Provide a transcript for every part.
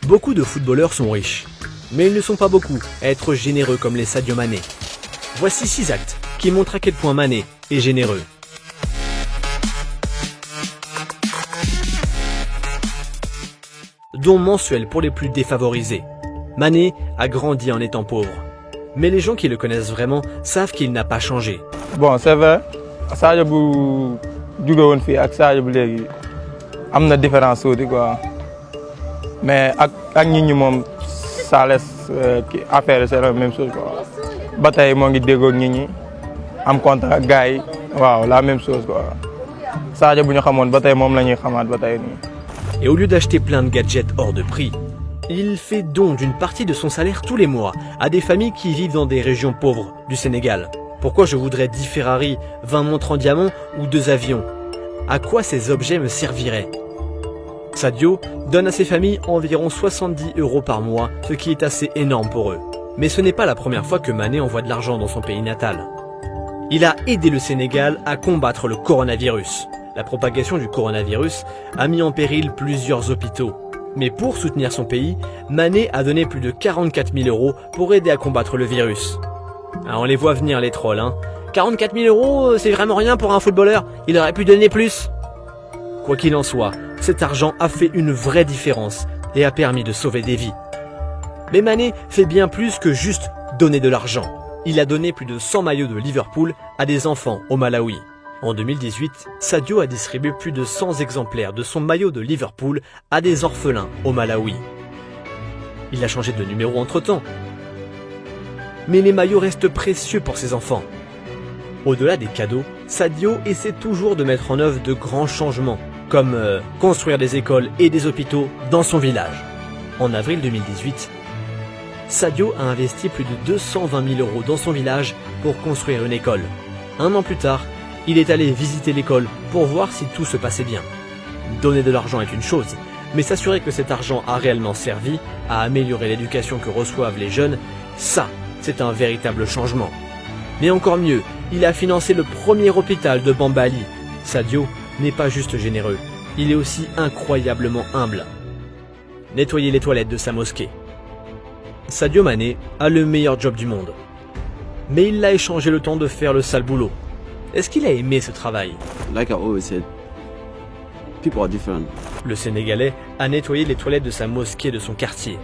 Beaucoup de footballeurs sont riches, mais ils ne sont pas beaucoup à être généreux comme les Sadio Mané. Voici 6 actes qui montrent à quel point Mané est généreux. Don mensuel pour les plus défavorisés. Mané a grandi en étant pauvre. Mais les gens qui le connaissent vraiment savent qu'il n'a pas changé. Bon, c'est vrai, Sadio bu jóge woon fii ak Sadio bu léegi am na différence tuuti quoi. Mais ak nit ñi moom ça laisse affaire c'est la même chose quoi. Ba tey moo ngi déggoo ak nit ñi am contact ak gars yi waaw la même chose quoi. Sadio bu ñu xamoon ba tey moom la ñuy xamaat ba tey nii. Et au lieu d'acheter plein de gadgets hors de prix, il fait don d'une partie de son salaire tous les mois à des familles qui vivent dans des régions pauvres du Sénégal. Pourquoi je voudrais 10 Ferrari, 20 montres en diamant ou 2 avions? À quoi ces objets me serviraient? Sadio donne à ses familles environ 70 € par mois, ce qui est assez énorme pour eux. Mais ce n'est pas la première fois que Mané envoie de l'argent dans son pays natal. Il a aidé le Sénégal à combattre le coronavirus. La propagation du coronavirus a mis en péril plusieurs hôpitaux. Mais pour soutenir son pays, Mané a donné plus de 44 000 € pour aider à combattre le virus. Ah, on les voit venir les trolls, hein. 44 000 €, c'est vraiment rien pour un footballeur, il aurait pu donner plus. Quoi qu'il en soit, cet argent a fait une vraie différence et a permis de sauver des vies. Mais Mané fait bien plus que juste donner de l'argent. Il a donné plus de 100 maillots de Liverpool à des enfants au Malawi. En 2018, Sadio a distribué plus de 100 exemplaires de son maillot de Liverpool à des orphelins au Malawi. Il a changé de numéro entre-temps. Mais les maillots restent précieux pour ses enfants. Au-delà des cadeaux, Sadio essaie toujours de mettre en œuvre de grands changements, comme construire des écoles et des hôpitaux dans son village. En avril 2018, Sadio a investi plus de 220 000 € dans son village pour construire une école. Un an plus tard, il est allé visiter l'école pour voir si tout se passait bien. Donner de l'argent est une chose, mais s'assurer que cet argent a réellement servi à améliorer l'éducation que reçoivent les jeunes, ça, c'est un véritable changement. Mais encore mieux, il a financé le premier hôpital de Bambali. Sadio n'est pas juste généreux, il est aussi incroyablement humble. Nettoyer les toilettes de sa mosquée. Sadio Mané a le meilleur job du monde. Mais il l'a échangé le temps de faire le sale boulot. Est-ce qu'il a aimé ce travail? Like I always said, people are different. Le Sénégalais a nettoyé les toilettes de sa mosquée de son quartier.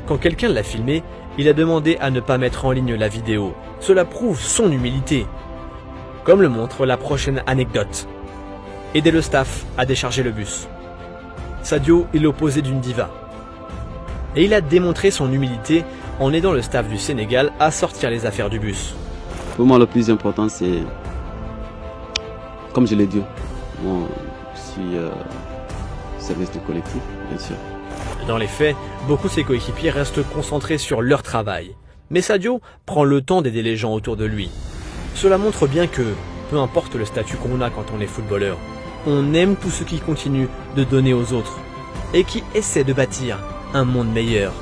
Quand quelqu'un l'a filmé, il a demandé à ne pas mettre en ligne la vidéo. Cela prouve son humilité. Comme le montre la prochaine anecdote. Aider le staff à décharger le bus. Sadio est l'opposé d'une diva. Et il a démontré son humilité en aidant le staff du Sénégal à sortir les affaires du bus. Pour moi, le plus important, c'est, comme je l'ai dit, moi, je suis service du collectif, bien sûr. Dans les faits, beaucoup de ses coéquipiers restent concentrés sur leur travail. Mais Sadio prend le temps d'aider les gens autour de lui. Cela montre bien que, peu importe le statut qu'on a quand on est footballeur, on aime tous ceux qui continuent de donner aux autres et qui essaient de bâtir un monde meilleur.